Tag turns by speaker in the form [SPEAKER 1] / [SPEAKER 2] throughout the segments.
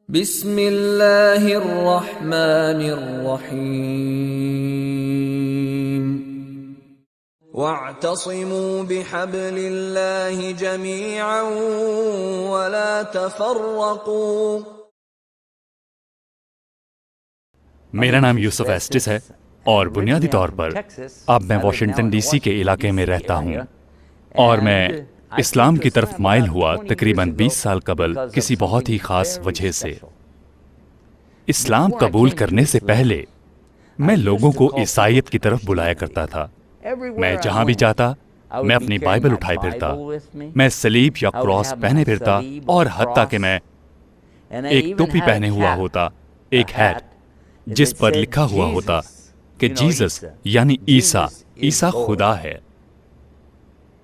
[SPEAKER 1] بسم اللہ الرحمن الرحیم واعتصموا بحبل اللہ جميعا ولا تفرقوا۔
[SPEAKER 2] میرا نام یوسف ایسٹس ہے اور بنیادی طور پر اب میں واشنگٹن ڈی سی کے علاقے میں رہتا ہوں، اور میں اسلام کی طرف مائل ہوا تقریباً 20 سال قبل کسی بہت ہی خاص وجہ سے۔ اسلام قبول کرنے سے پہلے میں لوگوں کو عیسائیت کی طرف بلایا کرتا تھا۔ میں جہاں بھی جاتا میں اپنی بائبل اٹھائے پھرتا، میں صلیب یا کراس پہنے پھرتا، اور حتیٰ کہ میں ایک ٹوپی پہنے ہوا ہوتا، ایک ہیٹ جس پر لکھا ہوا ہوتا کہ جیزس یعنی عیسیٰ خدا ہے۔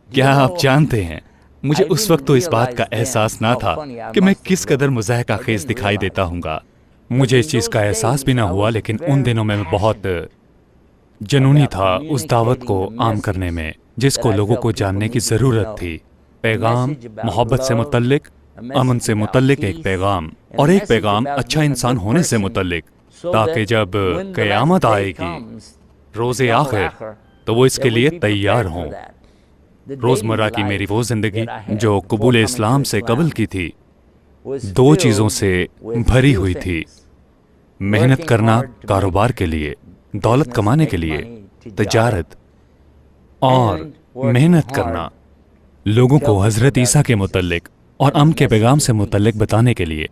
[SPEAKER 2] کیا آپ جانتے ہیں مجھے اس وقت تو اس بات کا احساس نہ تھا کہ میں کس قدر مضحکہ خیز دکھائی دیتا ہوں گا، مجھے اس چیز کا احساس بھی نہ ہوا، لیکن ان دنوں میں بہت جنونی تھا اس دعوت کو عام کرنے میں جس کو لوگوں کو جاننے کی ضرورت تھی۔ پیغام محبت سے متعلق، امن سے متعلق ایک پیغام، اور ایک پیغام اچھا انسان ہونے سے متعلق، تاکہ جب قیامت آئے گی، روز آخر، تو وہ اس کے لیے تیار ہوں۔ روزمرہ کی میری وہ زندگی جو قبول اسلام سے قبل کی تھی، دو چیزوں سے بھری ہوئی تھی: محنت کرنا کاروبار کے لیے، دولت کمانے کے لیے، تجارت، اور محنت کرنا لوگوں کو حضرت عیسیٰ کے متعلق اور امن کے پیغام سے متعلق بتانے کے لیے۔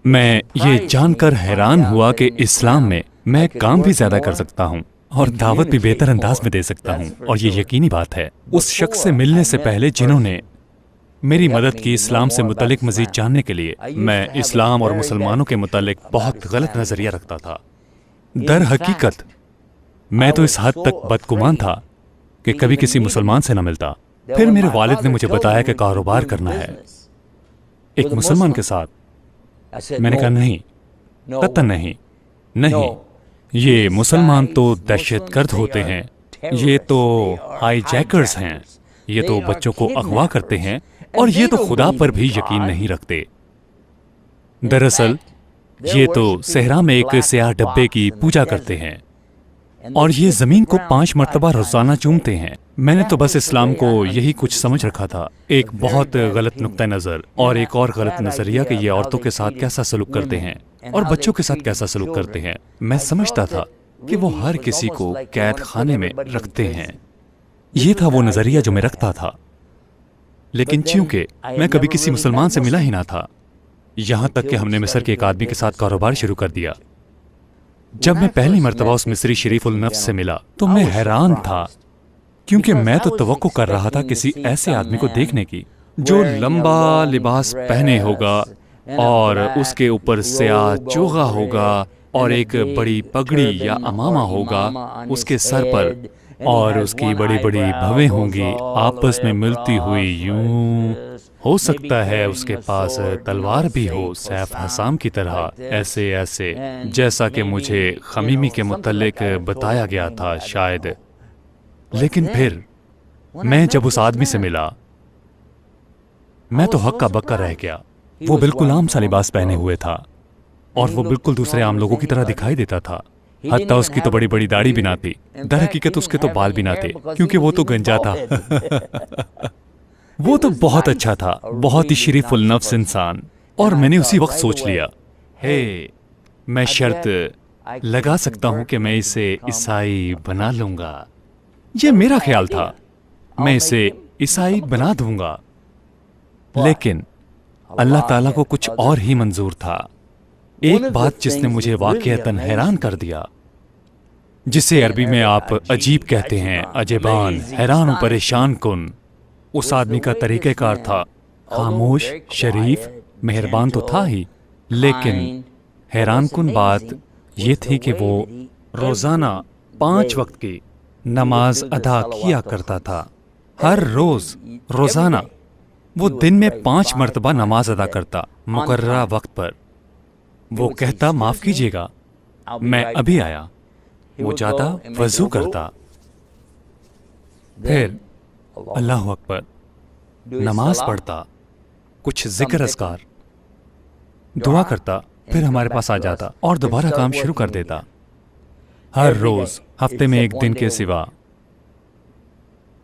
[SPEAKER 2] میں یہ جان کر حیران ہوا کہ اسلام میں میں کام بھی زیادہ کر سکتا ہوں اور دعوت بھی بہتر انداز میں دے سکتا ہوں، اور یہ یقینی بات ہے۔ اس شخص سے ملنے سے پہلے جنہوں نے میری مدد کی اسلام سے متعلق مزید جاننے کے لیے، میں اسلام اور مسلمانوں کے متعلق بہت غلط نظریہ رکھتا تھا۔ در حقیقت میں تو اس حد تک بدگمان تھا کہ کبھی کسی مسلمان سے نہ ملتا۔ پھر میرے والد نے مجھے بتایا کہ کاروبار کرنا ہے ایک مسلمان کے ساتھ۔ میں نے کہا نہیں، قطعاً نہیں، یہ مسلمان تو دہشت گرد ہوتے ہیں، یہ تو ہائی جیکرز ہیں، یہ تو بچوں کو اغوا کرتے ہیں، اور یہ تو خدا پر بھی یقین نہیں رکھتے۔ دراصل یہ تو صحرا میں ایک سیاہ ڈبے کی پوجا کرتے ہیں، اور یہ زمین کو 5 مرتبہ روزانہ چومتے ہیں۔ میں نے تو بس اسلام کو یہی کچھ سمجھ رکھا تھا، ایک بہت غلط نقطہ نظر، اور ایک اور غلط نظریہ کہ یہ عورتوں کے ساتھ کیسا سلوک کرتے ہیں اور بچوں کے ساتھ کیسا سلوک کرتے ہیں۔ میں سمجھتا تھا کہ وہ ہر کسی کو قید خانے میں رکھتے ہیں۔ یہ تھا وہ نظریہ جو میں رکھتا تھا، لیکن چونکہ میں کبھی کسی مسلمان سے ملا ہی نہ تھا، یہاں تک کہ ہم نے مصر کے ایک آدمی کے ساتھ کاروبار شروع کر دیا۔ جب میں پہلی مرتبہ اس مصری شریف النفس سے ملا تو میں حیران تھا، کیونکہ میں تو توقع کر رہا تھا کسی ایسے آدمی کو دیکھنے کی جو لمبا لباس پہنے ہوگا اور اس کے اوپر سیاہ چوغا ہوگا اور ایک بڑی پگڑی یا عمامہ ہوگا اس کے سر پر، اور اس کی بڑی بڑی بھویں ہوں گی آپس میں ملتی ہوئی، یوں ہو سکتا ہے اس کے پاس تلوار بھی ہو، سیف حسام کی طرح، ایسے جیسا کہ مجھے خمیمی کے متعلق بتایا گیا تھا شاید۔ لیکن پھر میں جب اس آدمی سے ملا، میں تو ہکا بکا رہ گیا۔ وہ بالکل عام سا لباس پہنے ہوئے تھا، اور وہ بالکل دوسرے عام لوگوں کی طرح دکھائی دیتا تھا، حتیٰ اس کی تو بڑی بڑی داڑھی بھی نہ تھی۔ در حقیقت اس کے تو بال بھی نہ تھے، کیونکہ وہ تو گنجا تھا۔ وہ تو بہت اچھا تھا، بہت ہی شریف النفس انسان، اور میں نے اسی وقت سوچ لیا، میں شرط لگا سکتا ہوں کہ میں اسے عیسائی بنا لوں گا۔ یہ میرا خیال تھا، میں اسے عیسائی بنا دوں گا، لیکن اللہ تعالیٰ کو کچھ اور ہی منظور تھا۔ ایک بات جس نے مجھے واقعتاً حیران کر دیا، جسے عربی میں آپ عجیب کہتے ہیں، عجبان، حیران و پریشان کن، اس آدمی کا طریقہ کار تھا۔ خاموش، شریف، مہربان تو تھا ہی، لیکن حیران کن بات یہ تھی کہ وہ روزانہ 5 وقت کی نماز ادا کیا کرتا تھا۔ ہر روز، روزانہ وہ دن میں 5 مرتبہ نماز ادا کرتا، مقررہ وقت پر۔ وہ کہتا، معاف کیجیے گا، میں ابھی آیا۔ وہ جاتا، وضو کرتا، پھر اللہ اکبر، نماز پڑھتا، کچھ ذکر اذکار، دعا کرتا، پھر ہمارے پاس آ جاتا اور دوبارہ کام شروع کر دیتا. ہر روز ہفتے میں ایک دن کے سوا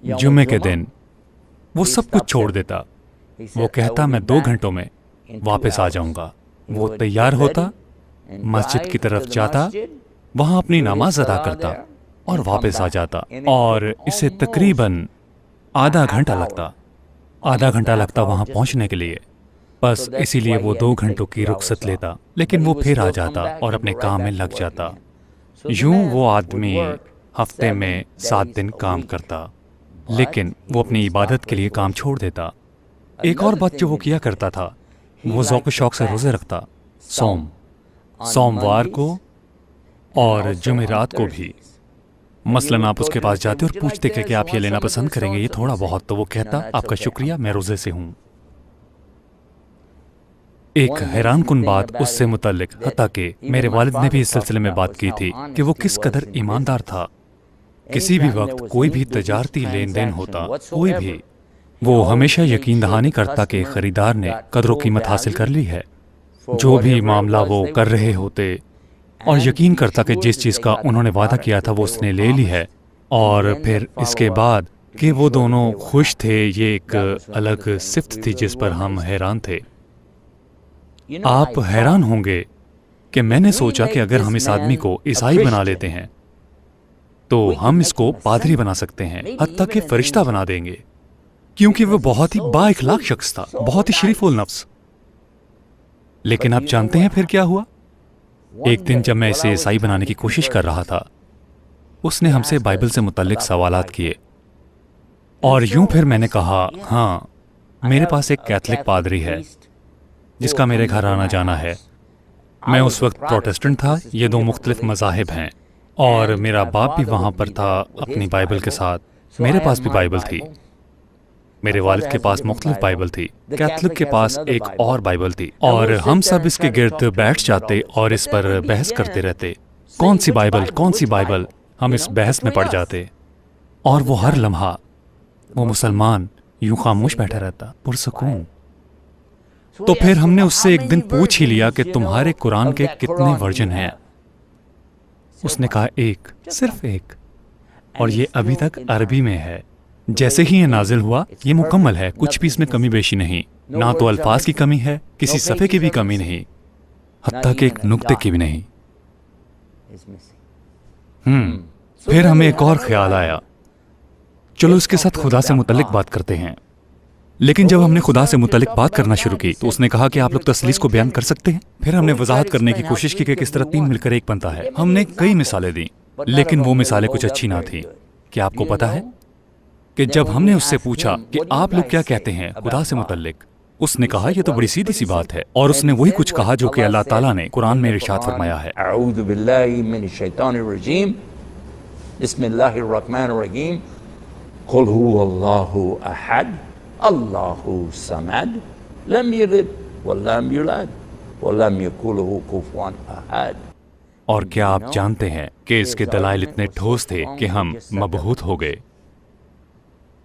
[SPEAKER 2] جمعے کے دن وہ سب کچھ چھوڑ دیتا. وہ کہتا میں 2 گھنٹوں میں واپس آ جاؤں گا. وہ تیار ہوتا، مسجد کی طرف جاتا، وہاں اپنی نماز ادا کرتا اور واپس آ جاتا. اور اسے تقریباً آدھا گھنٹہ لگتا وہاں پہنچنے کے لیے. بس اسی لیے وہ 2 گھنٹوں کی رخصت لیتا، لیکن وہ پھر آ جاتا اور اپنے کام میں لگ جاتا. یوں وہ آدمی ہفتے میں 7 دن کام کرتا، لیکن وہ اپنی عبادت کے لیے کام چھوڑ دیتا. ایک اور بات جو وہ کیا کرتا تھا، وہ ذوق و شوق سے روزے رکھتا. سوموار کو اور جمعرات کو بھی. مثلاً آپ اس کے پاس جاتے اور پوچھتے کہ آپ یہ لینا پسند کریں گے، یہ تھوڑا بہت، تو وہ کہتا آپ کا شکریہ، میں روزے سے ہوں. ایک حیران کن بات اس سے متعلق، حتیٰ کہ میرے والد نے بھی اس سلسلے میں بات کی تھی کہ وہ کس قدر ایماندار تھا. کسی بھی وقت کوئی بھی تجارتی لین دین ہوتا، کوئی بھی، وہ ہمیشہ یقین دہانی کرتا کہ خریدار نے قدر و قیمت حاصل کر لی ہے. جو بھی معاملہ وہ کر رہے ہوتے، اور یقین کرتا کہ جس چیز کا انہوں نے وعدہ کیا تھا وہ اس نے لے لی ہے. اور پھر اس کے بعد کہ وہ دونوں خوش تھے، یہ ایک الگ صفت تھی جس پر ہم حیران تھے. آپ حیران ہوں گے کہ میں نے سوچا کہ اگر ہم اس آدمی کو عیسائی بنا لیتے ہیں تو ہم اس کو پادری بنا سکتے ہیں، حتیٰ کہ فرشتہ بنا دیں گے، کیونکہ وہ بہت ہی با اخلاق شخص تھا، بہت ہی شریف النفس. لیکن آپ جانتے ہیں پھر کیا ہوا؟ ایک دن جب میں اسے عیسائی بنانے کی کوشش کر رہا تھا، اس نے ہم سے بائبل سے متعلق سوالات کیے. اور یوں پھر میں نے کہا ہاں، میرے پاس ایک کیتھولک پادری ہے جس کا میرے گھر آنا جانا ہے. میں اس وقت پروٹسٹنٹ تھا، یہ 2 مختلف مذاہب ہیں، اور میرا باپ بھی وہاں پر تھا اپنی بائبل کے ساتھ. میرے پاس بھی بائبل تھی، میرے والد کے پاس مختلف بائبل تھی، کیتھولک کے پاس ایک اور بائبل تھی، اور ہم سب اس کے گرد بیٹھ جاتے اور اس پر بحث کرتے رہتے. کون سی بائبل، ہم اس بحث میں پڑ جاتے. اور وہ ہر لمحہ وہ مسلمان یوں خاموش بیٹھا رہتا، پرسکون. تو پھر ہم نے اس سے ایک دن پوچھ ہی لیا کہ تمہارے قرآن کے کتنے ورژن ہیں؟ اس نے کہا ایک، صرف ایک، اور یہ ابھی تک عربی میں ہے. جیسے ہی یہ نازل ہوا یہ مکمل ہے، کچھ بھی اس میں کمی بیشی نہیں، نہ تو الفاظ کی کمی ہے، کسی صفحے کی بھی کمی نہیں، حتیٰ کہ ایک نقطے کی بھی نہیں. پھر ہمیں ایک اور خیال آیا، چلو اس کے ساتھ خدا سے متعلق بات کرتے ہیں. لیکن جب ہم نے خدا سے متعلق بات کرنا شروع کی تو اس نے کہا کہ آپ لوگ تثلیث کو بیان کر سکتے ہیں. پھر ہم نے وضاحت کرنے کی کوشش کی کہ کس طرح 3 مل کر 1 بنتا ہے. ہم نے کئی مثالیں دیں، لیکن وہ مثالیں کچھ اچھی نہ تھیں. کیا آپ کو پتا ہے کہ جب ہم نے اس سے پوچھا کہ آپ لوگ کیا کہتے ہیں خدا سے متعلق، اس نے کہا یہ تو بڑی سیدھی سی بات ہے، اور اس نے وہی کچھ کہا جو کہ اللہ تعالیٰ نے قرآن میں ارشاد فرمایا ہے.
[SPEAKER 3] اعوذ باللہ من الشیطان الرجیم، بسم اللہ الرحمن الرحیم، قل هو اللہ احد اللہ صمد لم یلد ولم یولد ولم یکن له کفوا احد.
[SPEAKER 2] اور کیا آپ جانتے ہیں کہ اس کے دلائل اتنے ٹھوس تھے کہ ہم مبہوت ہو گئے،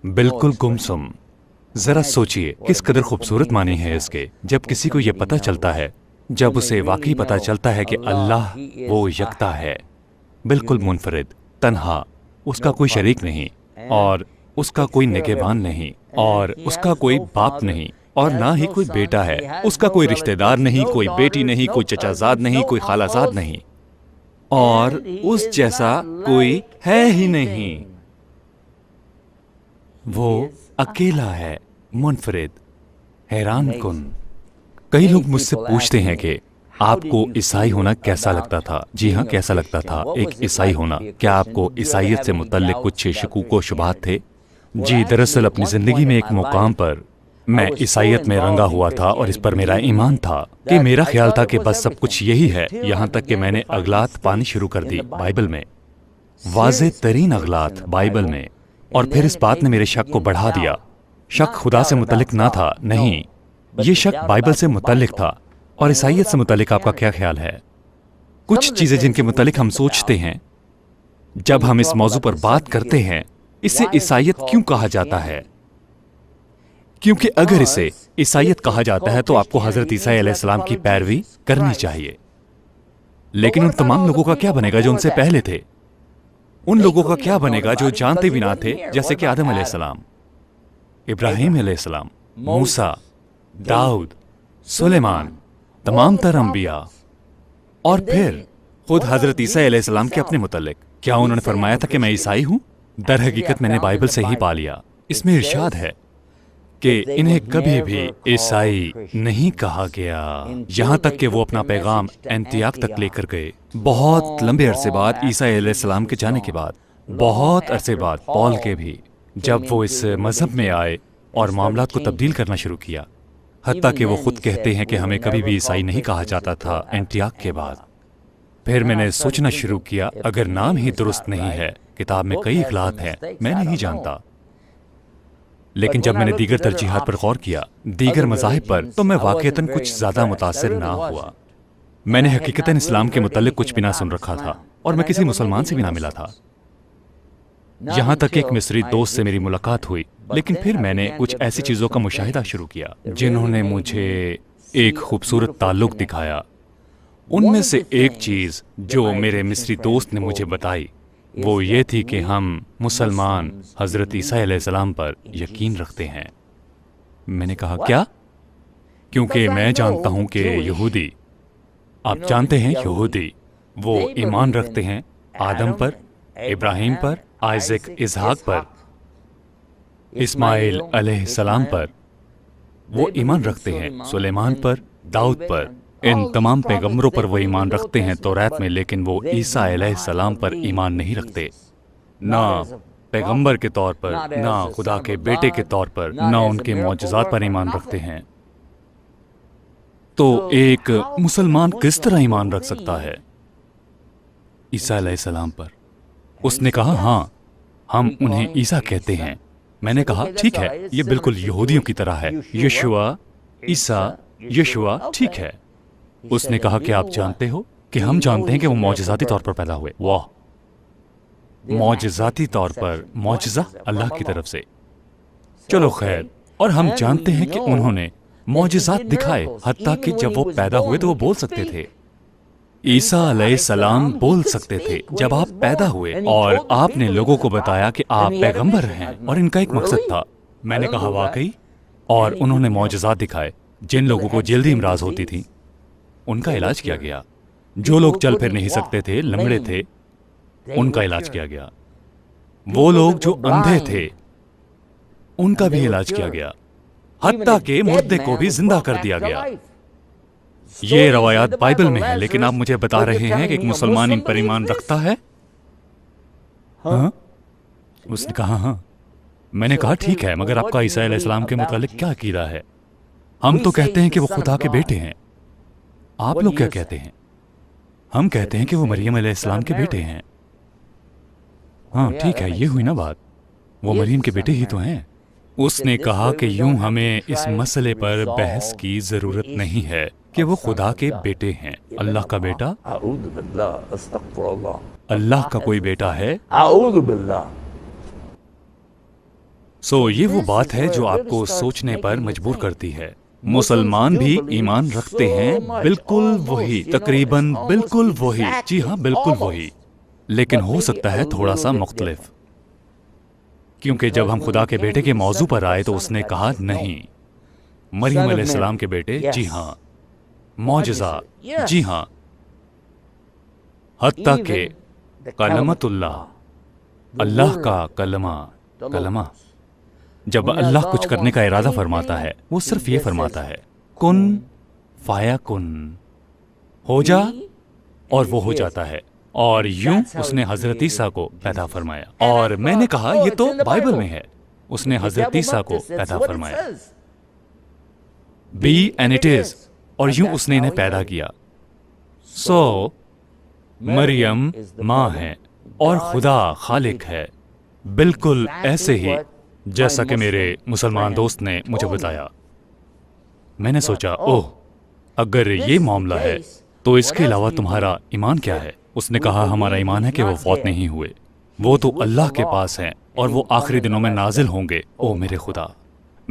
[SPEAKER 2] بالکل گمسم. ذرا سوچئے کس قدر خوبصورت معنی ہے اس کے. جب کسی کو یہ پتہ چلتا ہے، جب اسے واقعی پتہ چلتا ہے کہ اللہ وہ یکتا ہے، بالکل منفرد، تنہا، اس کا کوئی شریک نہیں، اور اس کا کوئی نگہبان نہیں، اور اس کا کوئی باپ نہیں، اور نہ ہی کوئی بیٹا ہے، اس کا کوئی رشتہ دار نہیں، کوئی بیٹی نہیں، کوئی چچا زاد نہیں، کوئی خالہ زاد نہیں، اور اس جیسا کوئی ہے ہی نہیں. وہ اکیلا ہے، منفرد، حیران کن. کئی لوگ مجھ سے پوچھتے ہیں کہ آپ کو عیسائی ہونا کیسا لگتا تھا؟ جی ہاں، کیسا لگتا تھا ایک عیسائی ہونا؟ کیا آپ کو عیسائیت سے متعلق کچھ شکوک و شبہات تھے؟ جی، دراصل اپنی زندگی میں ایک مقام پر میں عیسائیت میں رنگا ہوا تھا، اور اس پر میرا ایمان تھا کہ میرا خیال تھا کہ بس سب کچھ یہی ہے. یہاں تک کہ میں نے اغلاط پانی شروع کر دی بائبل میں، واضح ترین اغلاط بائبل میں. اور پھر اس بات نے میرے شک کو بڑھا دیا. شک خدا سے متعلق نہ تھا، نہیں، یہ شک بائبل سے متعلق تھا. اور عیسائیت سے متعلق آپ کا کیا خیال ہے؟ کچھ چیزیں جن کے متعلق ہم سوچتے ہیں جب ہم اس موضوع پر بات کرتے ہیں، اسے عیسائیت کیوں کہا جاتا ہے؟ کیونکہ اگر اسے عیسائیت کہا جاتا ہے تو آپ کو حضرت عیسیٰ علیہ السلام کی پیروی کرنی چاہیے، لیکن ان تمام لوگوں کا کیا بنے گا جو ان سے پہلے تھے؟ ان لوگوں کا کیا بنے گا جو جانتے بھی نہ تھے، جیسے کہ آدم علیہ السلام، ابراہیم علیہ السلام، موسیٰ، داؤد، سلیمان، تمام تر انبیاء، اور پھر خود حضرت عیسیٰ علیہ السلام کے اپنے متعلق کیا انہوں نے فرمایا تھا کہ میں عیسائی ہوں؟ در حقیقت میں نے بائبل سے ہی پا لیا، اس میں ارشاد ہے کہ انہیں کبھی بھی عیسائی نہیں کہا گیا، یہاں تک کہ وہ اپنا پیغام انتیاک تک لے کر گئے۔ بہت لمبے عرصے بعد عیسیٰ علیہ السلام کے جانے کے بعد، بہت عرصے بعد پال کے بھی، جب وہ اس مذہب میں آئے اور معاملات کو تبدیل کرنا شروع کیا، حتیٰ کہ وہ خود کہتے ہیں کہ ہمیں کبھی بھی عیسائی نہیں کہا جاتا تھا انتیاک کے بعد۔ پھر میں نے سوچنا شروع کیا، اگر نام ہی درست نہیں ہے، کتاب میں کئی اخلاقات ہیں، میں نہیں جانتا، لیکن جب میں نے دیگر ترجیحات پر غور کیا، دیگر مذاہب پر، تو میں واقعتاً کچھ زیادہ متاثر نہ ہوا۔ میں نے حقیقتاً اسلام کے متعلق کچھ بھی نہ سن رکھا تھا، اور میں کسی مسلمان سے بھی نہ ملا تھا، یہاں تک ایک مصری دوست سے میری ملاقات ہوئی، لیکن پھر میں نے کچھ ایسی چیزوں کا مشاہدہ شروع کیا جنہوں نے مجھے ایک خوبصورت تعلق دکھایا۔ ان میں سے ایک چیز جو میرے مصری دوست نے مجھے بتائی وہ یہ تھی کہ ہم مسلمان حضرت عیسیٰ علیہ السلام پر یقین رکھتے ہیں۔ میں نے کہا کیا؟ کیونکہ میں جانتا ہوں کہ یہودی، آپ جانتے ہیں یہودی، وہ ایمان رکھتے ہیں آدم پر، ابراہیم پر، آئزک اسحاق پر، اسماعیل علیہ السلام پر، وہ ایمان رکھتے ہیں سلیمان پر، داؤد پر، ان تمام پیغمبروں پر وہ ایمان رکھتے ہیں توریت میں، لیکن وہ عیسیٰ علیہ السلام پر ایمان نہیں رکھتے، نہ پیغمبر کے طور پر، نہ خدا کے بیٹے کے طور پر، نہ ان کے معجزات پر ایمان رکھتے ہیں۔ تو ایک مسلمان کس طرح ایمان رکھ سکتا ہے عیسیٰ علیہ السلام پر؟ اس نے کہا ہاں، ہم انہیں عیسیٰ کہتے ہیں۔ میں نے کہا ٹھیک ہے، یہ بالکل یہودیوں کی طرح ہے، یشوع، عیسیٰ، یشوع، ٹھیک ہے۔ اس نے کہا کہ آپ جانتے ہو کہ ہم جانتے ہیں کہ وہ معجزاتی طور پر پیدا ہوئے۔ واہ، معجزاتی طور پر، معجزہ اللہ کی طرف سے، چلو خیر، اور ہم جانتے ہیں کہ انہوں نے معجزات دکھائے، حتیٰ کہ جب وہ پیدا ہوئے تو وہ بول سکتے تھے۔ عیسیٰ علیہ السلام بول سکتے تھے جب آپ پیدا ہوئے، اور آپ نے لوگوں کو بتایا کہ آپ پیغمبر ہیں، اور ان کا ایک مقصد تھا۔ میں نے کہا واقعی؟ اور انہوں نے معجزات دکھائے، جن لوگوں کو جلدی امراض ہوتی تھی ان کا علاج کیا گیا، جو لوگ چل پھر نہیں سکتے تھے، لنگڑے تھے، ان کا علاج کیا گیا، وہ لوگ جو اندھے تھے ان کا بھی علاج کیا گیا، حتیٰ کہ مردے کو بھی زندہ کر دیا گیا۔ یہ روایات بائبل میں ہیں، لیکن آپ مجھے بتا رہے ہیں کہ ایک مسلمان ان پر ایمان رکھتا ہے؟ ہاں؟ اس نے کہا ہاں۔ میں نے کہا ٹھیک ہے، مگر آپ کا عیسیٰ علیہ السلام کے متعلق کیا عقیدہ ہے؟ ہم تو کہتے ہیں کہ وہ خدا کے بیٹے ہیں، آپ لوگ کیا کہتے ہیں؟ ہم کہتے ہیں کہ وہ مریم علیہ السلام کے بیٹے ہیں۔ ہاں ٹھیک ہے، یہ ہوئی نا بات، وہ مریم کے بیٹے ہی تو ہیں۔ اس نے کہا کہ یوں ہمیں اس مسئلے پر بحث کی ضرورت نہیں ہے کہ وہ خدا کے بیٹے ہیں۔ اللہ کا بیٹا،
[SPEAKER 3] اعوذ باللہ، استغفر اللہ،
[SPEAKER 2] اللہ کا کوئی بیٹا ہے؟
[SPEAKER 3] اعوذ باللہ۔
[SPEAKER 2] سو یہ وہ بات ہے جو آپ کو سوچنے پر مجبور کرتی ہے۔ مسلمان بھی ایمان رکھتے ہیں بالکل وہی، تقریباً بالکل وہی، جی ہاں بالکل وہی، لیکن ہو سکتا ہے تھوڑا سا مختلف، کیونکہ جب ہم خدا کے بیٹے کے موضوع پر آئے تو اس نے کہا نہیں، مریم علیہ السلام کے بیٹے، جی ہاں، معجزہ، جی ہاں، حتیٰ کہ کلمۃ اللہ، اللہ کا کلمہ، جب اللہ کچھ کرنے کا ارادہ فرماتا ہے وہ صرف یہ فرماتا ہے کن فایا کن، ہو جا، اور وہ ہو جاتا ہے۔ اور یوں اس نے حضرت عیسیٰ کو پیدا فرمایا، اور میں نے کہا یہ تو بائبل میں ہے، اس نے حضرت عیسیٰ کو پیدا فرمایا، بی اینڈ اٹ از، اور یوں اس نے انہیں پیدا کیا۔ سو مریم ماں ہے اور خدا خالق ہے، بالکل ایسے ہی جیسا کہ میرے مسلمان دوست نے مجھے بتایا۔ میں نے سوچا اوہ، اگر یہ معاملہ ہے تو اس کے علاوہ تمہارا ایمان کیا ہے؟ اس نے کہا ہمارا ایمان ہے کہ وہ فوت نہیں ہوئے، وہ تو اللہ کے پاس ہیں اور وہ آخری دنوں میں نازل ہوں گے۔ او میرے خدا،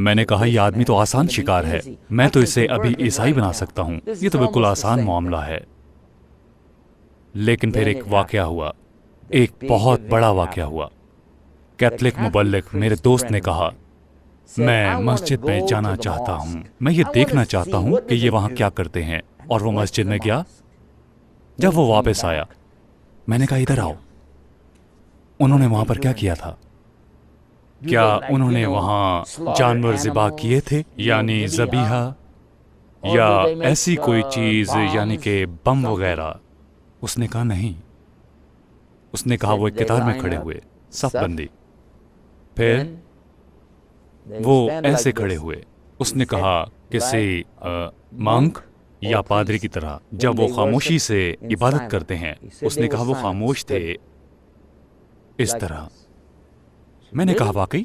[SPEAKER 2] میں نے کہا یہ آدمی تو آسان شکار ہے، میں تو اسے ابھی عیسائی بنا سکتا ہوں، یہ تو بالکل آسان معاملہ ہے۔ لیکن پھر ایک واقعہ ہوا، ایک بہت بڑا واقعہ ہوا۔ کیتھولک مبلغ میرے دوست نے کہا میں مسجد میں جانا چاہتا ہوں، میں یہ دیکھنا چاہتا ہوں کہ یہ وہاں کیا کرتے ہیں، اور وہ مسجد میں گیا۔ جب وہ واپس آیا میں نے کہا ادھر آؤ، انہوں نے وہاں پر کیا کیا تھا؟ کیا انہوں نے وہاں جانور ذبح کیے تھے، یعنی ذبیحہ، یا ایسی کوئی چیز یعنی کہ بم وغیرہ؟ اس نے کہا نہیں۔ اس نے کہا وہ ایک قطار میں کھڑے ہوئے، صف بندی، پھر وہ ایسے کھڑے ہوئے۔ اس نے کہا کسی مانک یا پادری کی طرح جب وہ خاموشی سے عبادت کرتے ہیں، اس نے کہا وہ خاموش تھے اس طرح۔ میں نے کہا واقعی؟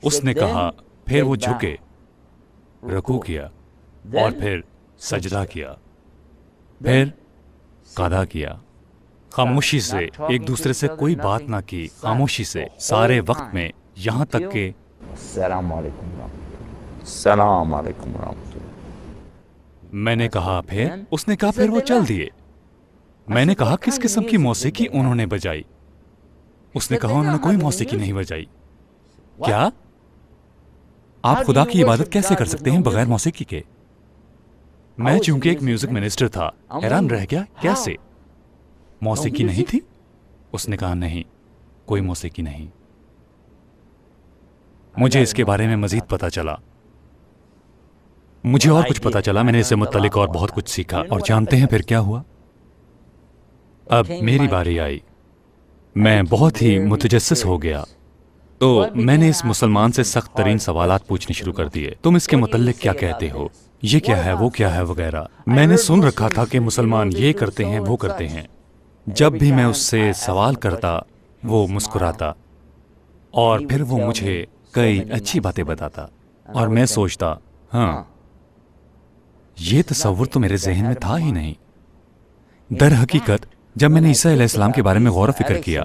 [SPEAKER 2] اس نے کہا پھر وہ جھکے، رکوع کیا، اور پھر سجدہ کیا، پھر قضا کیا، خاموشی سے، ایک دوسرے سے کوئی بات نہ کی، خاموشی سے سارے وقت میں، یہاں تک کہ
[SPEAKER 3] السلام علیکم ورحمۃ اللہ، السلام علیکم ورحمۃ اللہ۔
[SPEAKER 2] میں نے کہا پھر؟ اس نے کہا پھر وہ چل دیے۔ میں نے کہا کس قسم کی موسیقی انہوں نے بجائی؟ اس نے کہا انہوں نے کوئی موسیقی نہیں بجائی۔ کیا آپ خدا کی عبادت کیسے کر سکتے ہیں بغیر موسیقی کے؟ میں چونکہ ایک میوزک منسٹر تھا، حیران رہ گیا، کیسے؟ موسیقی نہیں تھی؟ اس نے کہا نہیں، کوئی موسیقی نہیں۔ مجھے اس کے بارے میں مزید پتا چلا، مجھے اور کچھ پتا چلا، میں نے اس سے متعلق اور بہت کچھ سیکھا، اور جانتے ہیں پھر کیا ہوا؟ اب میری باری آئی، میں بہت ہی متجسس ہو گیا، تو میں نے اس مسلمان سے سخت ترین سوالات پوچھنے شروع کر دیے۔ تم اس کے متعلق کیا کہتے ہو؟ یہ کیا ہے، وہ کیا ہے، وغیرہ۔ میں نے سن رکھا تھا کہ مسلمان یہ کرتے ہیں، وہ کرتے ہیں۔ جب بھی میں اس سے سوال کرتا وہ مسکراتا، اور پھر وہ مجھے کئی اچھی باتیں بتاتا، اور میں سوچتا ہاں یہ تصور تو میرے ذہن میں تھا ہی نہیں۔ در حقیقت جب میں نے عیسیٰ علیہ السلام کے بارے میں غور و فکر کیا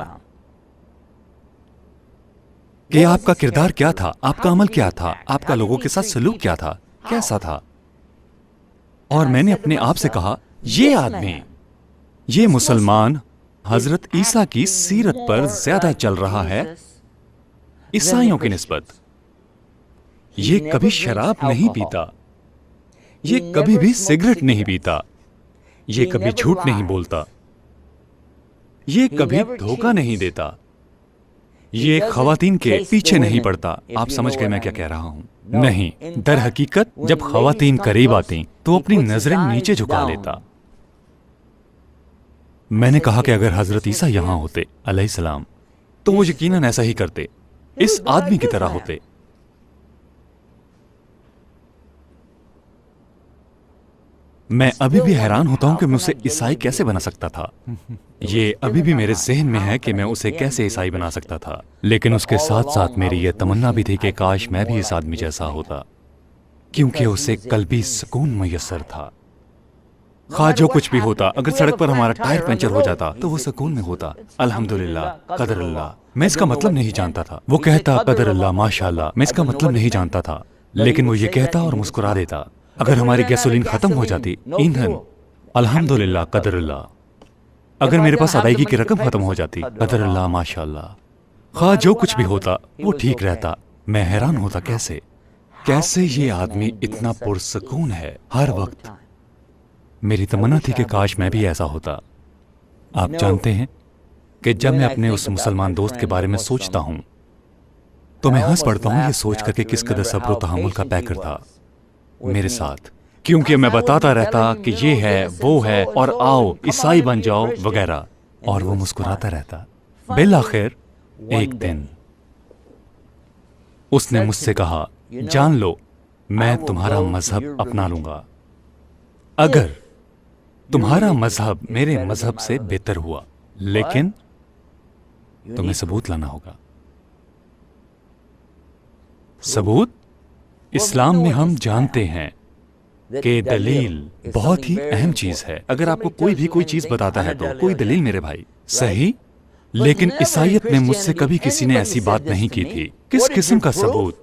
[SPEAKER 2] کہ آپ کا کردار کیا تھا، آپ کا عمل کیا تھا، آپ کا لوگوں کے ساتھ سلوک کیا تھا، کیسا تھا، اور میں نے اپنے آپ سے کہا یہ آدمی، یہ مسلمان حضرت عیسیٰ کی سیرت پر زیادہ چل رہا ہے عیسائیوں کی نسبت۔ یہ کبھی شراب نہیں پیتا، یہ کبھی بھی سگریٹ نہیں پیتا، یہ کبھی جھوٹ نہیں بولتا، یہ کبھی دھوکہ نہیں دیتا، یہ خواتین کے پیچھے نہیں پڑتا۔ آپ سمجھ گئے میں کیا کہہ رہا ہوں؟ نہیں، در حقیقت جب خواتین قریب آتی تو اپنی نظریں نیچے جھکا لیتا۔ میں نے کہا کہ اگر حضرت عیسیٰ یہاں ہوتے علیہ السلام تو وہ یقیناً ایسا ہی کرتے، اس آدمی کی طرح ہوتے۔ میں ابھی بھی حیران ہوتا ہوں کہ میں اسے عیسائی کیسے بنا سکتا تھا۔ یہ ابھی بھی میرے ذہن میں ہے کہ میں اسے کیسے عیسائی بنا سکتا تھا، لیکن اس کے ساتھ ساتھ میری یہ تمنا بھی تھی کہ کاش میں بھی اس آدمی جیسا ہوتا، کیونکہ اسے قلبی سکون میسر تھا۔ خواہ جو کچھ بھی ہوتا، اگر سڑک پر ہمارا ٹائر پنچر ہو جاتا تو وہ سکون میں ہوتا۔ الحمدللہ، قدر اللہ۔ میں اس کا مطلب نہیں جانتا تھا، وہ کہتا قدر اللہ، ماشاءاللہ، میں اس کا مطلب نہیں جانتا تھا، لیکن وہ یہ کہتا اور مسکرا دیتا۔ اگر ہماری گیسولین ختم ہو جاتی، ایندھن، الحمدللہ، قدر اللہ۔ اگر میرے پاس ادائیگی کی رقم ختم ہو جاتی، قدر اللہ، ماشاءاللہ۔ خواہ جو کچھ بھی ہوتا وہ ٹھیک رہتا۔ میں حیران ہوتا کیسے یہ آدمی اتنا پرسکون ہے ہر وقت۔ میری تمنا تھی کہ کاش میں بھی ایسا ہوتا۔ آپ جانتے ہیں کہ جب میں اپنے اس مسلمان دوست کے بارے میں سوچتا ہوں تو میں ہنس پڑتا ہوں، یہ سوچ کر کہ کس قدر صبر و تحمل کا پیکر تھا میرے ساتھ، کیونکہ میں بتاتا رہتا کہ یہ ہے، وہ ہے، اور آؤ عیسائی بن جاؤ وغیرہ، اور وہ مسکراتا رہتا۔ بالآخر ایک دن اس نے مجھ سے کہا جان لو میں تمہارا مذہب اپنا لوں گا اگر تمہارا مذہب میرے مذہب سے بہتر ہوا، لیکن تمہیں ثبوت لانا ہوگا۔ ثبوت؟ اسلام میں ہم جانتے ہیں کہ دلیل بہت ہی اہم چیز ہے۔ اگر آپ کو کوئی بھی کوئی چیز بتاتا ہے تو کوئی دلیل میرے بھائی، صحیح؟ لیکن عیسائیت میں مجھ سے کبھی کسی نے ایسی بات نہیں کی تھی۔ کس قسم کا ثبوت؟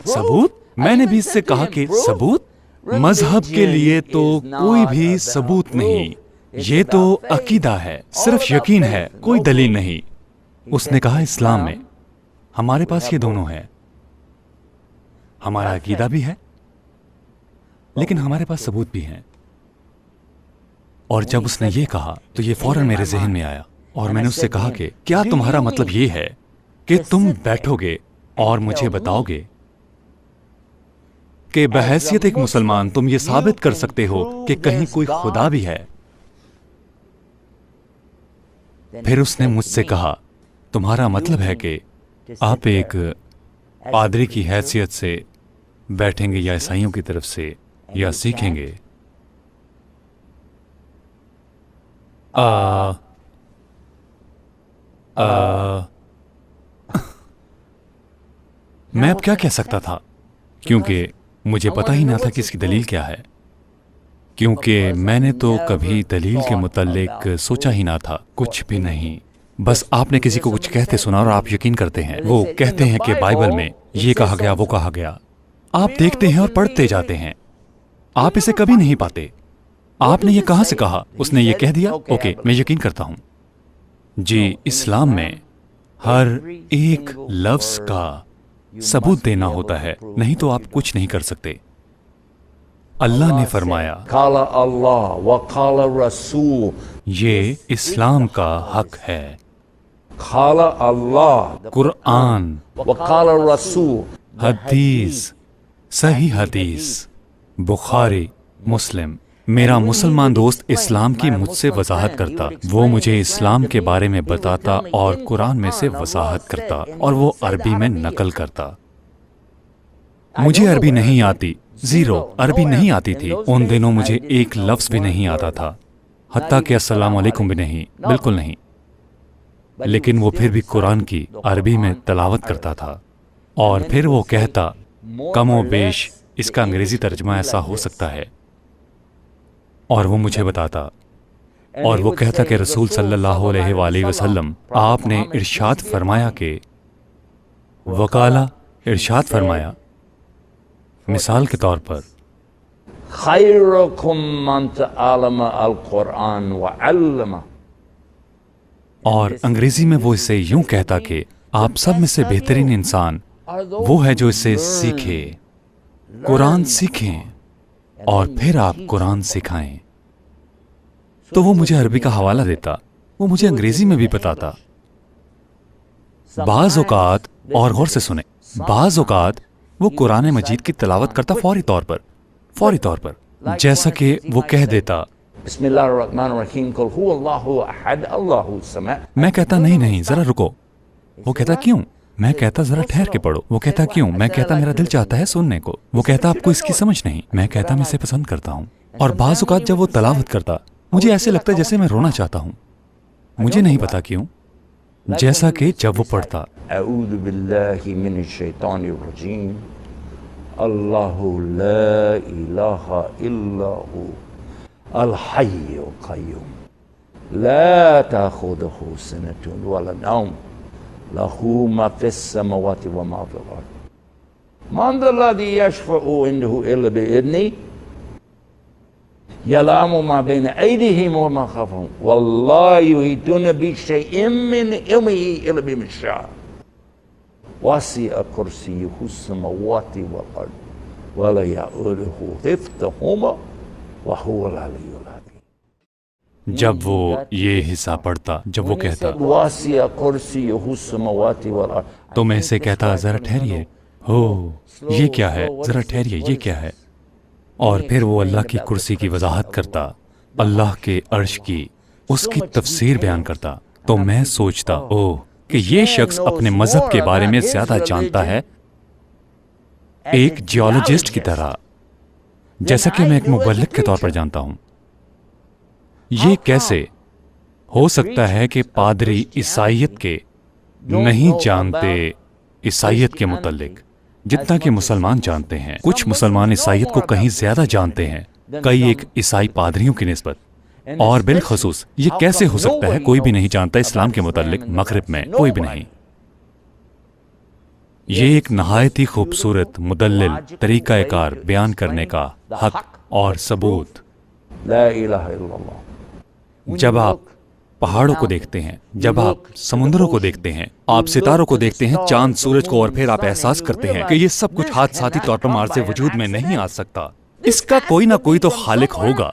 [SPEAKER 2] ثبوت؟ میں نے بھی اس سے کہا کہ ثبوت؟ مذہب کے لیے تو کوئی بھی ثبوت نہیں، یہ تو عقیدہ ہے، صرف یقین ہے، کوئی دلیل نہیں۔ اس نے کہا اسلام میں ہمارے پاس یہ دونوں ہے، ہمارا عقیدہ بھی ہے لیکن ہمارے پاس ثبوت بھی ہیں۔ اور جب اس نے یہ کہا تو یہ فوراً میرے ذہن میں آیا، اور میں نے اس سے کہا کہ کیا تمہارا مطلب یہ ہے کہ تم بیٹھو گے اور مجھے بتاؤ گے کہ بحیثیت ایک مسلمان تم یہ ثابت کر سکتے ہو کہ کہیں کوئی خدا بھی ہے؟ پھر اس نے مجھ سے کہا تمہارا مطلب ہے کہ آپ ایک پادری کی حیثیت سے بیٹھیں گے یا عیسائیوں کی طرف سے یا سیکھیں گے؟ میں اب کیا کہہ سکتا تھا، کیونکہ مجھے پتا ہی نہ تھا کہ اس کی دلیل کیا ہے، کیونکہ میں نے تو کبھی دلیل کے متعلق سوچا ہی نہ تھا، کچھ بھی نہیں۔ بس آپ نے کسی کو کچھ کہتے سنا اور آپ یقین کرتے ہیں، وہ کہتے ہیں کہ بائبل میں یہ کہا گیا وہ کہا گیا، آپ دیکھتے ہیں اور پڑھتے جاتے ہیں، آپ اسے کبھی نہیں پاتے۔ آپ نے یہ کہاں سے کہا؟ اس نے یہ کہہ دیا، اوکے میں یقین کرتا ہوں۔ جی، اسلام میں ہر ایک لفظ کا ثبوت دینا ہوتا ہے، نہیں تو آپ کچھ نہیں کر سکتے۔ اللہ نے فرمایا
[SPEAKER 3] قال اللہ وقال رسول،
[SPEAKER 2] یہ اسلام کا حق ہے۔
[SPEAKER 3] قال اللہ
[SPEAKER 2] قرآن،
[SPEAKER 3] وقال رسول،
[SPEAKER 2] حدیث، صحیح حدیث، بخاری، مسلم۔ میرا مسلمان دوست اسلام کی مجھ سے وضاحت کرتا، وہ مجھے اسلام کے بارے میں بتاتا اور قرآن میں سے وضاحت کرتا، اور وہ عربی میں نقل کرتا۔ مجھے عربی نہیں آتی، زیرو، عربی نہیں آتی تھی ان دنوں، مجھے ایک لفظ بھی نہیں آتا تھا، حتیٰ کہ السلام علیکم بھی نہیں، بالکل نہیں۔ لیکن وہ پھر بھی قرآن کی عربی میں تلاوت کرتا تھا، اور پھر وہ کہتا کم و بیش اس کا انگریزی ترجمہ ایسا ہو سکتا ہے، اور وہ مجھے بتاتا، اور وہ کہتا کہ رسول صلی اللہ علیہ وآلہ وسلم آپ نے ارشاد فرمایا کہ وقالا، ارشاد فرمایا، مثال کے طور پر
[SPEAKER 3] خیرکم من تعلم القرآن وعلمہ،
[SPEAKER 2] اور انگریزی میں وہ اسے یوں کہتا کہ آپ سب میں سے بہترین انسان وہ ہے جو اسے سیکھے، قرآن سیکھیں اور پھر آپ قرآن سکھائیں۔ تو وہ مجھے عربی کا حوالہ دیتا، وہ مجھے انگریزی میں بھی بتاتا۔ بعض اوقات، اور غور سے سنیں، بعض اوقات وہ قرآن مجید کی تلاوت کرتا فوری طور پر، جیسا کہ وہ کہہ دیتا
[SPEAKER 3] بسم اللہ الرحمن الرحیم قل هو اللہ احد اللہ الصمد۔
[SPEAKER 2] میں کہتا نہیں ذرا رکو، وہ کہتا کیوں؟ میں کہتا ذرا ٹھہر کے پڑھو، وہ کہتا کیوں؟ میں کہتا میرا دل چاہتا ہے سننے کو، وہ کہتا آپ کو اس کی سمجھ نہیں، میں کہتا میں اسے پسند کرتا ہوں۔ اور بعض اوقات جب وہ تلاوت کرتا مجھے ایسے لگتا جیسے میں رونا چاہتا ہوں، مجھے نہیں پتا کیوں، جیسا کہ جب وہ پڑھتا
[SPEAKER 3] اعوذ باللہ من الشیطان الرجیم، اللہ لا الہ الا هو الحی القیوم لا تأخذه سنة ولا نوم له ما في السماوات وما في الأرض من ذا الذي يشفع عنده إلا بإذنه يعلم ما بين أيديهم وما خلفهم ولا يحيطون بشيء من علمه إلا بما شاء وسع كرسيه السماوات والأرض ولا يؤوده حفظهما وهو العلي العظيم۔
[SPEAKER 2] جب وہ یہ حصہ پڑھتا، جب وہ کہتا
[SPEAKER 3] وسع كرسيه السماوات والأرض،
[SPEAKER 2] تو میں اسے کہتا ذرا ٹھہریے، ہو یہ کیا ہے، ذرا ٹھہریے یہ کیا ہے، اور پھر وہ اللہ کی کرسی کی وضاحت کرتا، اللہ کے عرش کی، اس کی تفسیر بیان کرتا۔ تو میں سوچتا اوہ کہ یہ شخص اپنے مذہب کے بارے میں زیادہ جانتا ہے، ایک جیولوجسٹ کی طرح، جیسا کہ میں ایک مبلغ کے طور پر جانتا ہوں۔ یہ کیسے ہو سکتا ہے کہ پادری عیسائیت کے نہیں جانتے عیسائیت کے متعلق جتنا کہ مسلمان جانتے ہیں؟ کچھ مسلمان عیسائیت کو کہیں زیادہ جانتے ہیں کئی ایک عیسائی پادریوں کی نسبت، اور بالخصوص یہ کیسے ہو سکتا ہے کوئی بھی نہیں جانتا اسلام کے متعلق، مغرب میں کوئی بھی نہیں۔ یہ ایک نہایت ہی خوبصورت مدلل طریقہ کار بیان کرنے کا حق اور ثبوت.
[SPEAKER 3] لا الہ الا اللہ.
[SPEAKER 2] جب آپ پہاڑوں کو دیکھتے ہیں، جب آپ سمندروں کو دیکھتے ہیں، آپ ستاروں کو دیکھتے ہیں، چاند سورج کو، اور پھر آپ احساس کرتے ہیں کہ یہ سب کچھ حادثاتی طور پر مارز وجود میں نہیں آ سکتا. اس کا کوئی نہ کوئی تو خالق ہوگا.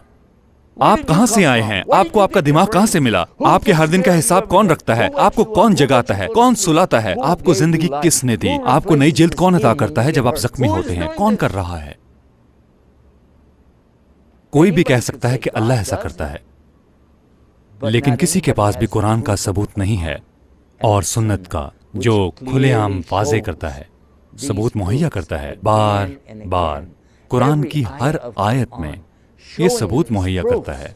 [SPEAKER 2] آپ کہاں سے آئے ہیں؟ آپ کو آپ کا دماغ کہاں سے ملا؟ آپ کے ہر دن کا حساب کون رکھتا ہے؟ آپ کو کون جگاتا ہے؟ کون سلاتا ہے؟ آپ کو زندگی کس نے دی؟ آپ کو نئی جلد کون عطا کرتا ہے جب آپ زخمی ہوتے ہیں؟ کون کر رہا ہے؟ کوئی بھی کہہ سکتا ہے کہ اللہ ایسا کرتا ہے، لیکن کسی کے پاس بھی قرآن کا ثبوت نہیں ہے اور سنت کا جو کھلے عام واضح کرتا ہے، ثبوت مہیا کرتا ہے. بار بار قرآن کی ہر آیت میں یہ ثبوت مہیا کرتا ہے.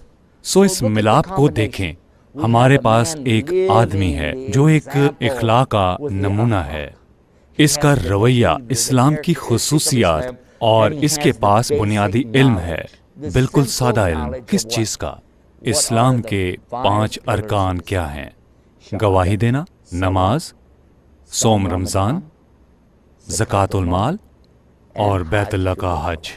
[SPEAKER 2] سو اس ملاپ کو دیکھیں. ہمارے پاس ایک آدمی ہے جو ایک اخلاق کا نمونہ ہے. اس کا رویہ اسلام کی خصوصیات، اور اس کے پاس بنیادی علم ہے، بالکل سادہ علم. کس چیز کا؟ اسلام کے 5 ارکان کیا ہیں؟ گواہی دینا، نماز، صوم رمضان، زکوٰۃ المال اور بیت اللہ کا حج.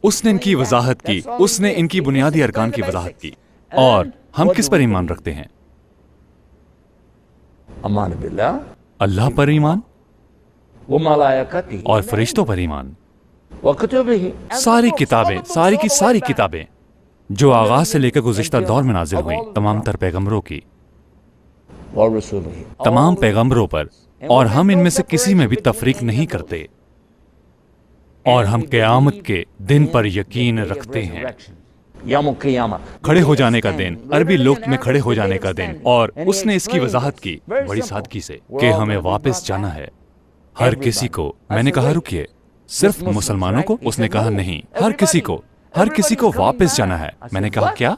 [SPEAKER 2] اس نے ان کی وضاحت کی، اس نے ان کی بنیادی ارکان کی وضاحت کی. اور ہم کس پر ایمان رکھتے ہیں؟
[SPEAKER 3] امان باللہ،
[SPEAKER 2] اللہ پر ایمان
[SPEAKER 3] وملائکتہ،
[SPEAKER 2] اور فرشتوں پر ایمان.
[SPEAKER 3] وکتبہ،
[SPEAKER 2] ساری کتابیں، ساری کی ساری کتابیں جو آغاز سے لے کر گزشتہ دور میں نازل ہوئیں، تمام تر پیغمبروں کی،
[SPEAKER 3] ورسولہ،
[SPEAKER 2] تمام پیغمبروں پر. اور ہم ان میں سے کسی میں بھی تفریق نہیں کرتے. اور ہم قیامت کے دن پر یقین رکھتے ہیں.
[SPEAKER 3] یوم القیامہ،
[SPEAKER 2] کھڑے ہو جانے کا دن، عربی لغت میں کھڑے ہو جانے کا دن. اور اس نے اس کی وضاحت کی بڑی سادگی سے کہ ہمیں واپس جانا ہے. ہر کسی کو. میں نے کہا رکیے، صرف مسلمانوں کو؟ اس نے کہا نہیں، ہر کسی کو، ہر کسی کو واپس جانا ہے. میں نے کہا کیا؟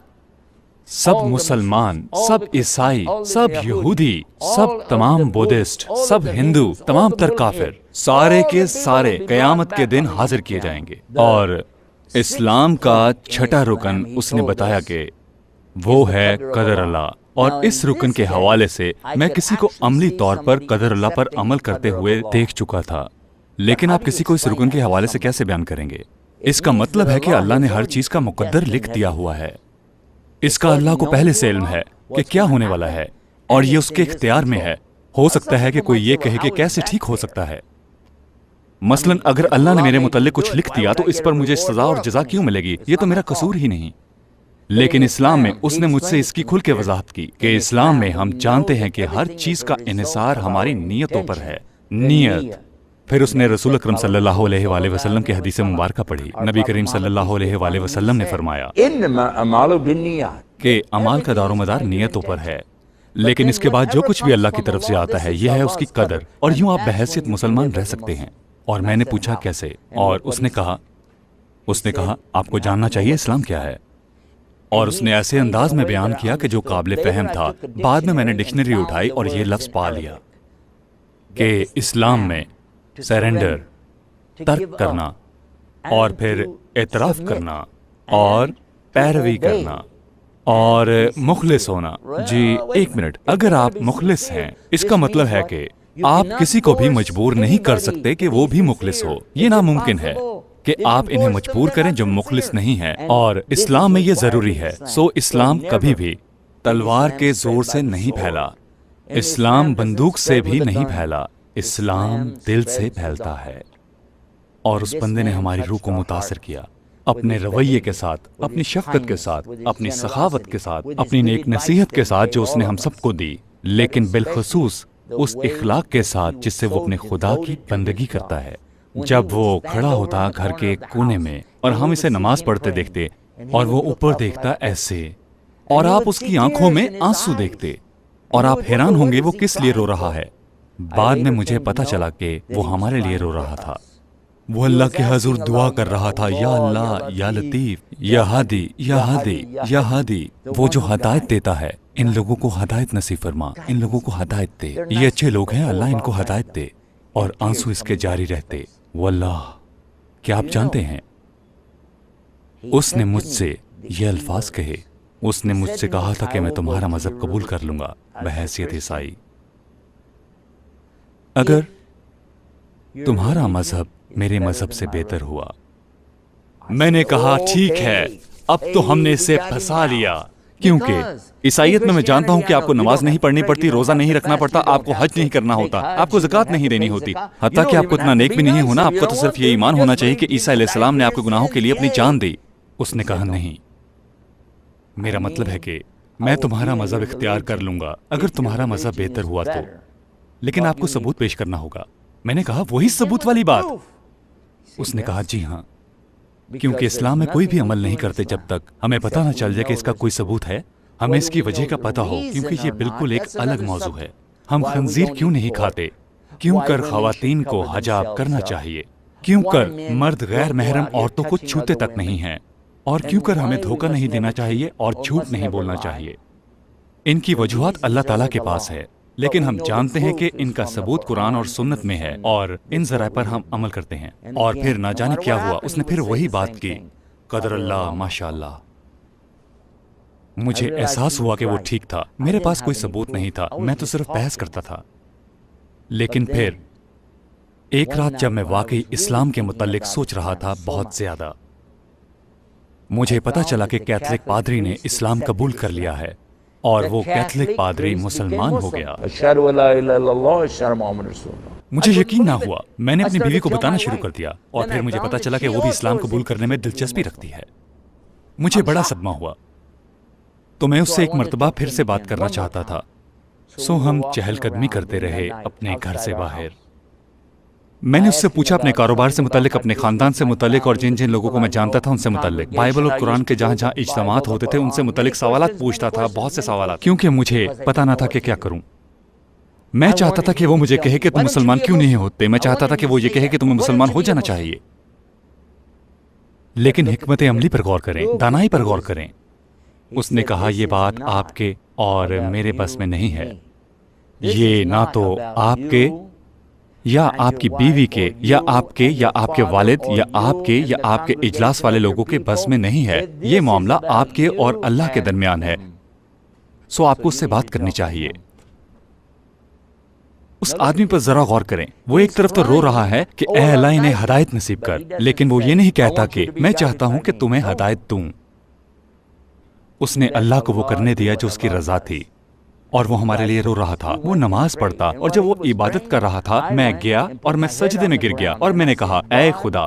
[SPEAKER 2] سب مسلمان، سب عیسائی، سب یہودی، سب تمام بودھسٹ، سب ہندو، تمام تر کافر، سارے کے سارے قیامت کے دن حاضر کیے جائیں گے. اور اسلام کا 6واں رکن اس نے بتایا کہ وہ ہے قدر اللہ. اور اس رکن کے حوالے سے میں کسی کو عملی طور پر قدر اللہ پر عمل کرتے ہوئے دیکھ چکا تھا، لیکن آپ کسی کو اس رکن کے حوالے سے کیسے بیان کریں گے؟ اس کا مطلب ہے کہ اللہ نے ہر چیز کا مقدر لکھ دیا ہوا ہے. اس کا اللہ کو پہلے سے علم ہے کہ کیا ہونے والا ہے، اور یہ اس کے اختیار میں ہے. ہو سکتا ہے کہ کوئی یہ کہے کہ کیسے ٹھیک ہو سکتا ہے؟ مثلا اگر اللہ نے میرے متعلق کچھ لکھ دیا تو اس پر مجھے سزا اور جزا کیوں ملے گی؟ یہ تو میرا قصور ہی نہیں. لیکن اسلام میں اس نے مجھ سے اس کی کھل کے وضاحت کی کہ اسلام میں ہم جانتے ہیں کہ ہر چیز کا انحصار ہماری نیتوں پر ہے. نیت. پھر اس نے رسول اکرم صلی اللہ علیہ وآلہ وسلم کی حدیث مبارکہ پڑھی. نبی کریم صلی اللہ علیہ وآلہ وسلم نے فرمایا
[SPEAKER 3] انما اعمال بالنیات،
[SPEAKER 2] کہ اعمال کا دار و مدار نیتوں پر ہے. لیکن اس کے بعد جو کچھ بھی اللہ کی طرف سے آتا ہے یہ ہے اس کی قدر. اور یوں آپ بحیثیت مسلمان رہ سکتے ہیں. اور میں نے پوچھا کیسے؟ اور اس نے کہا آپ کو جاننا چاہیے اسلام کیا ہے. اور اس نے ایسے انداز میں بیان کیا کہ جو قابل فہم تھا. بعد میں نے ڈکشنری اٹھائی اور یہ لفظ پا لیا کہ اسلام میں سرنڈر، ترک کرنا، اور پھر اعتراف کرنا، اور پیروی کرنا، اور مخلص ہونا. جی ایک منٹ، اگر آپ مخلص ہیں اس کا مطلب ہے کہ آپ کسی کو بھی مجبور نہیں کر سکتے کہ وہ بھی مخلص ہو. یہ ناممکن ہے کہ آپ انہیں مجبور کریں جو مخلص نہیں ہیں. اور اسلام میں یہ ضروری ہے. سو اسلام کبھی بھی تلوار کے زور سے نہیں پھیلا، اسلام بندوق سے بھی نہیں پھیلا، اسلام دل سے پھیلتا ہے. اور اس بندے نے ہماری روح کو متاثر کیا اپنے رویے کے ساتھ، اپنی شفقت کے ساتھ، اپنی سخاوت کے ساتھ، اپنی نیک نصیحت کے ساتھ جو اس نے ہم سب کو دی، لیکن بالخصوص اس اخلاق کے ساتھ جس سے وہ اپنے خدا کی بندگی کرتا ہے. جب وہ کھڑا ہوتا گھر کے ایک کونے میں اور ہم اسے نماز پڑھتے دیکھتے اور وہ اوپر دیکھتا ایسے، اور آپ اس کی آنکھوں میں آنسو دیکھتے اور آپ حیران ہوں گے وہ کس لیے رو رہا ہے. بعد میں مجھے پتا چلا کہ وہ ہمارے لیے رو رہا تھا. وہ اللہ کے حضور دعا کر رہا تھا، یا اللہ، یا لطیف، یا ہادی، یا ہادی، یا ہادی. وہ جو ہدایت دیتا ہے ان لوگوں کو ہدایت نصیب فرما، ان لوگوں کو ہدایت دے. یہ اچھے لوگ ہیں، اللہ ان کو ہدایت دے. اور آنسو اس کے جاری رہتے. واللہ، کیا آپ جانتے ہیں اس نے مجھ سے یہ الفاظ کہے؟ اس نے مجھ سے کہا تھا کہ میں تمہارا مذہب قبول کر لوں گا بحیثیت عیسائی. اگر تمہارا مذہب میرے مذہب سے بہتر ہوا. میں نے کہا ٹھیک ہے، اب تو ہم نے اسے پھنسا لیا، کیونکہ عیسائیت میں جانتا ہوں کہ آپ کو نماز نہیں پڑھنی پڑتی، روزہ نہیں رکھنا پڑتا، آپ کو حج نہیں کرنا ہوتا، آپ کو زکوٰۃ نہیں دینی ہوتی، حتیٰ کہ آپ کو اتنا نیک بھی نہیں ہونا. آپ کو تو صرف یہ ایمان ہونا چاہیے کہ عیسیٰ علیہ السلام نے آپ کے گناہوں کے لیے اپنی جان دی. اس نے کہا نہیں، میرا مطلب ہے کہ میں تمہارا مذہب اختیار کر لوں گا اگر تمہارا مذہب بہتر ہوا تو، لیکن آپ کو ثبوت پیش کرنا ہوگا. میں نے کہا وہی ثبوت والی بات. اس نے کہا جی ہاں، کیونکہ اسلام میں کوئی بھی عمل نہیں کرتے جب تک ہمیں پتہ نہ چل جائے کہ اس کا کوئی ثبوت ہے، ہمیں اس کی وجہ کا پتہ ہو، کیونکہ یہ بالکل ایک الگ موضوع ہے. ہم خنزیر کیوں نہیں کھاتے؟ کیوں کر خواتین کو حجاب کرنا چاہیے؟ کیوں کر مرد غیر محرم عورتوں کو چھوتے تک نہیں ہیں؟ اور کیوں کر ہمیں دھوکہ نہیں دینا چاہیے اور جھوٹ نہیں بولنا چاہیے؟ ان کی وجوہات اللہ تعالیٰ کے پاس ہے، لیکن ہم جانتے ہیں کہ ان کا ثبوت قرآن اور سنت میں ہے، اور ان ذرائع پر ہم عمل کرتے ہیں. اور پھر نہ جانے کیا ہوا، اس نے پھر وہی بات کی. قدر اللہ ماشاء اللہ. مجھے احساس ہوا کہ وہ ٹھیک تھا. میرے پاس کوئی ثبوت نہیں تھا، میں تو صرف بحث کرتا تھا. لیکن پھر ایک رات جب میں واقعی اسلام کے متعلق سوچ رہا تھا بہت زیادہ، مجھے پتا چلا کہ کیتھولک پادری نے اسلام قبول کر لیا ہے، اور وہ کیتھولک پادری مسلمان ہو گیا.
[SPEAKER 3] اشہد ان لا الہ الا اللہ اشہد محمد رسول اللہ.
[SPEAKER 2] مجھے یقین نہ ہوا. میں نے اپنی بیوی کو بتانا شروع کر دیا، اور پھر مجھے پتا چلا کہ وہ بھی اسلام قبول کرنے میں دلچسپی رکھتی ہے. مجھے بڑا صدمہ ہوا، تو میں اس سے ایک مرتبہ پھر سے بات کرنا چاہتا تھا. سو ہم چہل قدمی کرتے رہے اپنے گھر سے باہر. میں نے اس سے پوچھا اپنے کاروبار سے متعلق، اپنے خاندان سے متعلق، اور جن جن لوگوں کو میں جانتا تھا ان سے متعلق. بائبل اور قرآن کے جہاں جہاں اجتماعات ہوتے تھے ان سے متعلق سوالات پوچھتا تھا، بہت سے سوالات، کیونکہ مجھے پتا نہ تھا کہ کیا کروں. میں چاہتا تھا کہ وہ مجھے کہے کہ تم مسلمان کیوں نہیں ہوتے. میں چاہتا تھا کہ وہ یہ کہے کہ تمہیں مسلمان ہو جانا چاہیے. لیکن حکمت عملی پر غور کریں، دانائی پر غور کریں. اس نے کہا یہ بات آپ کے اور میرے بس میں نہیں ہے. یہ نہ تو آپ کے یا آپ کی بیوی کے یا آپ کے یا آپ کے والد یا آپ کے یا آپ کے اجلاس والے لوگوں کے بس میں نہیں ہے. یہ معاملہ آپ کے اور اللہ کے درمیان ہے. سو آپ کو اس سے بات کرنی چاہیے. اس آدمی پر ذرا غور کریں. وہ ایک طرف تو رو رہا ہے کہ اے اللہ انہیں ہدایت نصیب کر، لیکن وہ یہ نہیں کہتا کہ میں چاہتا ہوں کہ تمہیں ہدایت دوں. اس نے اللہ کو وہ کرنے دیا جو اس کی رضا تھی، اور وہ ہمارے لیے رو رہا تھا. وہ نماز پڑھتا، اور جب وہ عبادت کر رہا تھا میں گیا اور میں سجدے میں گر گیا، اور میں نے کہا اے خدا،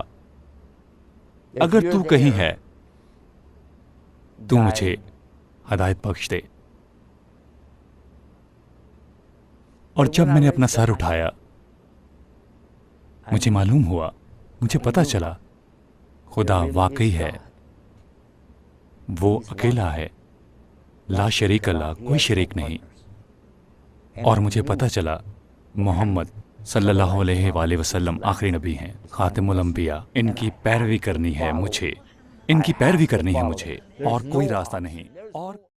[SPEAKER 2] اگر تو کہیں ہے تو مجھے ہدایت بخش دے. اور جب میں نے اپنا سر اٹھایا مجھے معلوم ہوا، مجھے پتا چلا خدا واقعی ہے، وہ اکیلا ہے، لا شریک اللہ، کوئی شریک نہیں. اور مجھے پتا چلا محمد صلی اللہ علیہ وآلہ وسلم آخری نبی ہیں، خاتم الانبیاء. ان کی پیروی کرنی ہے مجھے، ان کی پیروی کرنی ہے مجھے، اور کوئی راستہ نہیں. اور